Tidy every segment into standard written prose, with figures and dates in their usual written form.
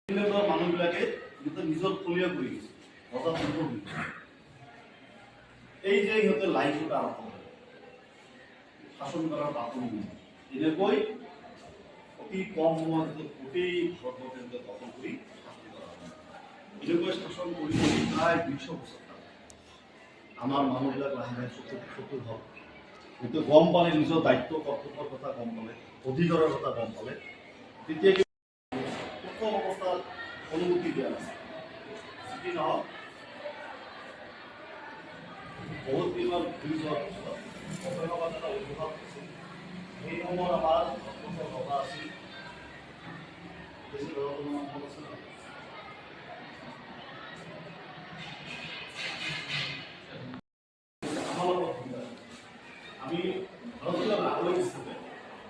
মানুহবিলাকে নিজৰ ফলীয়া কৰি গৈছে এই যে সিহঁতে লাইফত আৰম্ভ কৰে শাসন কৰাৰ বাতৰি এনেকৈ অতি কম সময়ত গোটেই ভাৰতবৰ্ষ দখল কৰি শাসন কৰা হয়। এনেকৈ শাসন কৰি প্ৰায় ২০০ বছৰ আমাৰ মানুহবিলাক লাহে লাহে চতুৰ হ'ল। কিন্তু গম পালে নিজৰ দায়িত্ব কৰ্তব্যৰ কথা গম পালে, অধিকাৰৰ কথা গম পালে, তেতিয়া প্ৰথম অৱস্থাত অনুমতি দিয়া নাছিল। যি নহওক বহুত দিনৰ ঘূৰি যোৱাৰ পিছত অসমত এটা অভিভাৱক আছিল। সেই সময়ত আমাৰ লগা আছিল বেছি মনত আছে আমি ভাৰতীয় নাগৰিক হিচাপে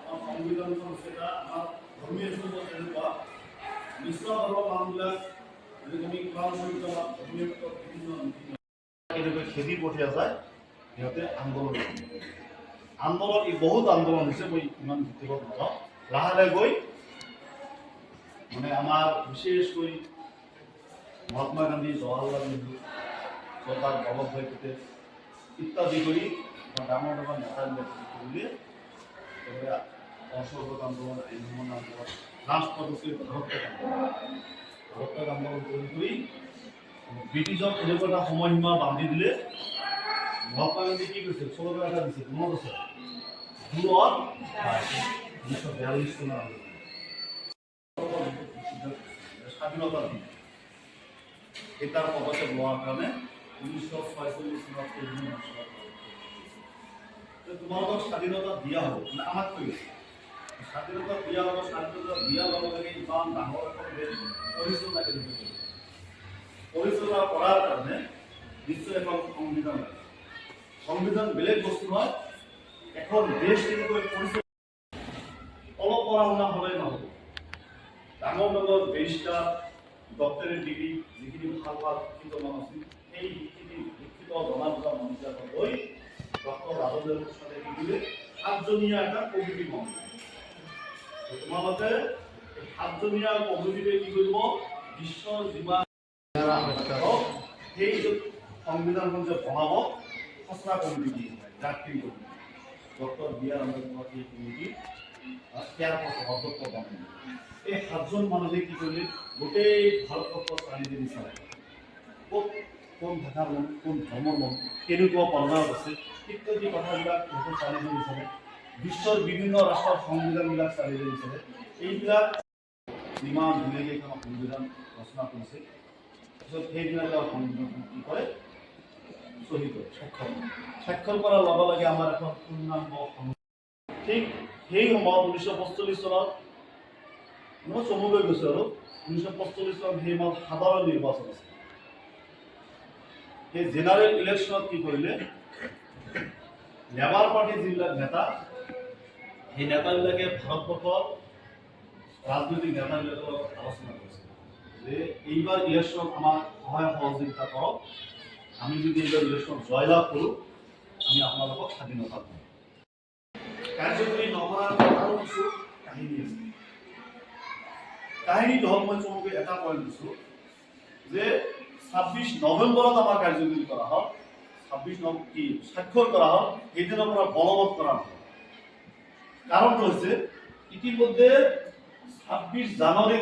আমাৰ সংবিধানখন হৈছে এটা আমাৰ ধৰ্মীয় স্কুলত তেনেকুৱা মিশ্ৰ ধৰ্মৰ মানুহবিলাক আমি কোৰাণ চৰিত্ৰ বা ধৰ্মীয় বিভিন্ন নীতি খেদি পঠিওৱা যায়। সিহঁতে আন্দোলন ই বহুত আন্দোলন হৈছে, মই ইমান ভিতৰত নাযাওঁ। লাহে লাহে গৈ মানে আমাৰ বিশেষকৈ মহাত্মা গান্ধী, জৱাহৰলাল নেহৰু, চৰ্দাৰ বল্লভভাই পেটেল ইত্যাদি কৰি ডাঙৰ ডাঙৰ নেতাবিলাক কৰিলে অসহযোগ আন্দোলন, আইন অমান্য আন্দোলন, লাষ্ট ভাৰতত্যাগ আন্দোলন কৰি ব্ৰিটিছক এনেকুৱা এটা সময়সীমা বান্ধি দিলে। মহাত্মা গান্ধী কি কৰিছিল? শ্লোগান এটা দিছিল, মনত আছে? জুনত 1942 চনৰ স্বাধীনতা দিন এটাৰ পদক্ষেপ লোৱাৰ কাৰণে 1946 চনত তোমালোকক স্বাধীনতা দিয়া হ'ব, মানে আমাক কৈ আছে স্বাধীনতা দিয়া হ'ব। স্বাধীনতা দিয়াৰ লগে লগে ইমান ডাঙৰ এখন দেশ পৰিচালনা কৰাৰ কাৰণে নিশ্চয় এখন সংবিধান লাগে। সংবিধান বেলেগ বস্তু নহয়, এখন দেশ কেনেকৈ পৰিচালনা অলপ পঢ়া শুনা হ'লেই নহ'ব। ডাঙৰ ডাঙৰ বেৰিষ্টাৰ, ডক্টৰেট ডিগ্ৰী যিখিনি ভাল ভাল শিক্ষিত মানুহ আছিল, সেই শিক্ষিত জনা বুজা মানুহবিলাকক লৈ ডক্টৰ ৰাজেন্দ্ৰ প্ৰসাদে কি কৰিলে 7জনীয়া এটা কমিটি বনালে। তোমালোকে 7জনীয়া কমিটিৰে কি কৰিব? বিশ্বৰ যিমান সেই সংবিধানখন যে বনাব খচৰা কমিটি দিয়ে drafting committee, doctor BR. Ambedkar সেই কমিটি অধ্যক্ষ বনালে। এই 7জন মানুহে কি কৰিলে? গোটেই ভাৰতবৰ্ষ চালি জাৰি চালে ক'ত কোন ভাষাৰ মানুহ, কোন ধৰ্মৰ মানুহ, কেনেকুৱা পৰ্যায়ত আছে ইত্যাদি কথাবিলাক সিহঁতে চালি জাৰি চালে। বিশ্বৰ বিভিন্ন ৰাষ্ট্ৰৰ সংবিধানবিলাক চালি জাৰি চালে। এইবিলাক ইমান ধুনীয়াকৈ এখন সংবিধান ৰচনা কৰিছে। তাৰপিছত সেইবিলাকে সংবিধানখন কি কৰে? চহী কৰে, স্বাক্ষৰ কৰাৰ লগে লগে আমাৰ এখন পূৰ্ণাংগ ঠিক সেই সময়ত 1945 চনত মই চমুকৈ গৈছোঁ আৰু 1945 চনত সেই মাহত সাধাৰণ নিৰ্বাচন আছে। সেই জেনাৰেল ইলেকশ্যনত কি কৰিলে? লেবাৰ পাৰ্টিৰ যিবিলাক নেতা, সেই নেতাবিলাকে ভাৰতবৰ্ষৰ ৰাজনৈতিক নেতাবিলাকৰ লগত আলোচনা কৰিছে যে এইবাৰ ইলেকশ্যনত আমাক সহায় সহযোগিতা কৰক। আমি যদি এইবাৰ ইলেকশ্যন জয়লাভ কৰোঁ, আমি আপোনালোকক স্বাধীনতা দিম। কাৰ্যকৰী নকৰাৰ কথাও কিছু কাহিনী আছে। কাহিনীটো হ'ল, মই চমুকৈ এটা পইণ্ট দিছোঁ যে 26 নৱেম্বৰত আমাৰ কাৰ্যকৰী কৰা হ'ল। 26 স্বাক্ষৰ কৰা হ'ল, সেইদিনৰ পৰা বলবৎ কৰা হ'ল। কাৰণটো হৈছে ইতিমধ্যে 26 জানুৱাৰী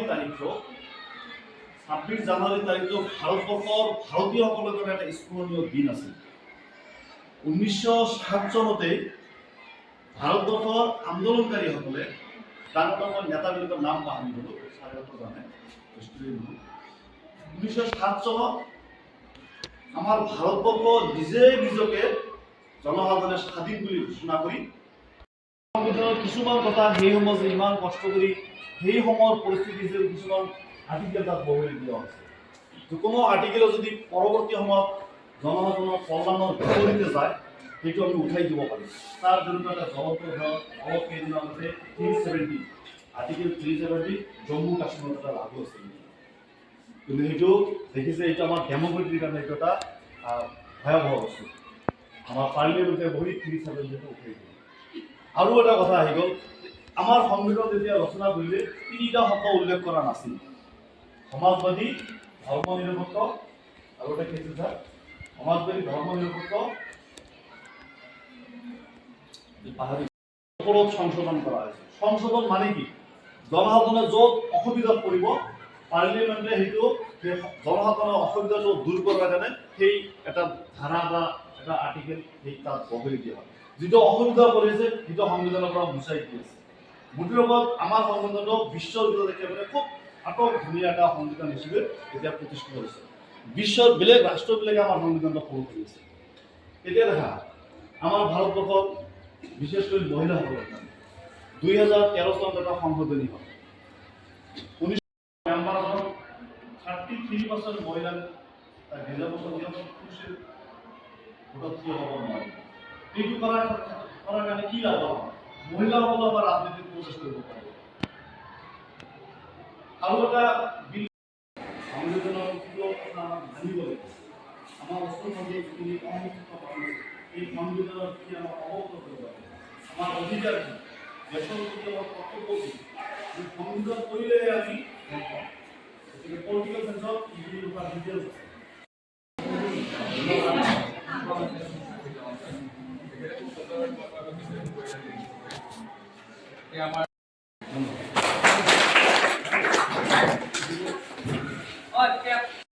তাৰিখটো ভাৰতবৰ্ষৰ ভাৰতীয়সকলৰ কাৰণে এটা স্মৰণীয় দিন আছিল। 1907 চনতে ভাৰতবৰ্ষৰ আন্দোলনকাৰীসকলে ডাঙৰ ডাঙৰ নেতাবিলাকৰ নাম পাহৰি গ'লোঁ, স্বাধীনতা জানে 1907 চনত আমাৰ ভাৰতবৰ্ষ নিজকে জনসাধাৰণে স্বাধীন বুলি ঘোষণা কৰি সংবিধানৰ কিছুমান কথা সেই সময়ত যে ইমান কষ্ট কৰি সেই সময়ৰ পৰিস্থিতি যে কিছুমান আৰ্টিকেল তাত বহুৱাই দিয়া হৈছে। যিকোনো আৰ্টিকেল যদি পৰৱৰ্তী সময়ত জনসাধাৰণৰ কল্যাণৰ বিপৰীতে যায়, সেইটো আমি উঠাই দিব পাৰিম। তাৰ জন্য এটা জ্বলন্ত অলপ কেইদিন আগতে 370 আৰ্টিকেল 370 জম্মু কাশ্মীৰত এটা লাগু আছে। কিন্তু সেইটো দেখিছে, এইটো আমাৰ ডেম'ক্ৰেটিৰ কাৰণে এইটো এটা ভয়াৱহ বস্তু। আমাৰ পাৰ্লিমেণ্টে বহি 370 উঠাই দিয়ে। আৰু এটা কথা আহি গ'ল, আমাৰ সংবিধান যেতিয়া ৰচনা কৰিলে 3টা শব্দ উল্লেখ কৰা নাছিল। সমাজবাদী ধৰ্মনিৰপেক্ষ আৰ ওটা কি স্যাৰ সমাজবাদী ধৰ্মনিৰপেক্ষ অপৰাধ সংশোধন কৰা হয়েছে। সংশোধন মানে কি জনসাধাৰণে য'ত অসুবিধাত পৰিব পাৰ্লিমেণ্টে সেইটো জনসাধাৰণৰ অসুবিধা য'ত দূৰ কৰাৰ কাৰণে সেই এটা ধাৰা বা এটা আৰ্টিকেল সেই তাত বহৰি দিয়া হয়। যিটো অসুবিধা কৰিছে সেইটো সংবিধানৰ পৰা গুচাই দি আছে। মুঠৰ ওপৰত আমাৰ সংবিধানটো বিশ্বৰ ভিতৰত একেবাৰে খুব আটক ধুনীয়া এটা সংবিধান হিচাপে এতিয়া প্ৰতিষ্ঠিত হৈছে। বিশ্বৰ বেলেগ ৰাষ্ট্ৰবিলাকে আমাৰ সংবিধানটো ফল' কৰি আছে। এতিয়া দেখা আমাৰ ভাৰতবৰ্ষত বিশেষ কৰি মহিলাসকলৰ কাৰণে 2013 চনত এটা সংশোধনী হয়। 33% মহিলাক ৰিজাৰ্ভেশ্যন দিয়া খুচিৰ ভোটত থিয় হ'ব নোৱাৰে। এইটো কৰাৰ কাৰণে কি লাভ হয়? মহিলাসকলে আমাৰ ৰাজনীতিত প্ৰৱেশ কৰিব পাৰিব। আৰু এটা বিল সংবিধানৰ কিয় আমাক জানিব লাগিব। আমাৰ অসম সমাজৰ যিখিনি অশিক্ষিত মানুহ আছে এই সংবিধানৰ কি আমাক অৱগত কৰিব লাগে। আমাৰ অধিকাৰ কি দেশৰ প্ৰতি আমাৰ কৰ্তব্য কি সংবিধান কৰিলেহে আমি গম পাওঁ। গতিকে পলিটিকেল সায়েন্সত এইখিনি বা ডিটেইলছ আছে।